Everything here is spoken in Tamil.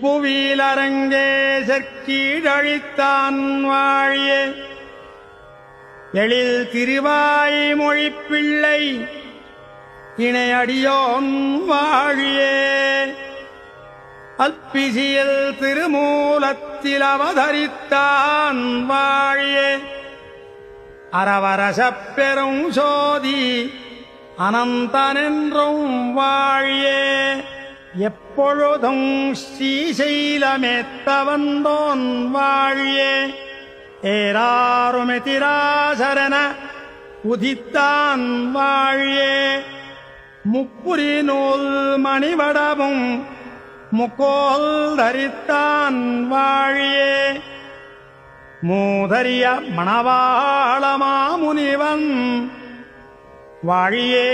இப்புவியிலரங்கேசற்கீழழித்தான் வாழியே. எழில் திருவாய் மொழிப்பிள்ளை இணையடியோன் வாழியே. அல்பிசியில் திருமூலத்தில் அவதரித்தான் வாழியே. அரவரசப் பெரும் சோதி அனந்தனென்றும் வாழியே. எப்பொழுதும் ஸ்ரீசைலமேத்த வந்தோன் வாழியே. ஏராருமெதிராசரண உதித்தான் வாழியே. முப்புரி நூல் மணிவடமும் முக்கோல் தரித்தான் வாழியே. மூதரிய மணவாள மாமுனிவன் வாழியே.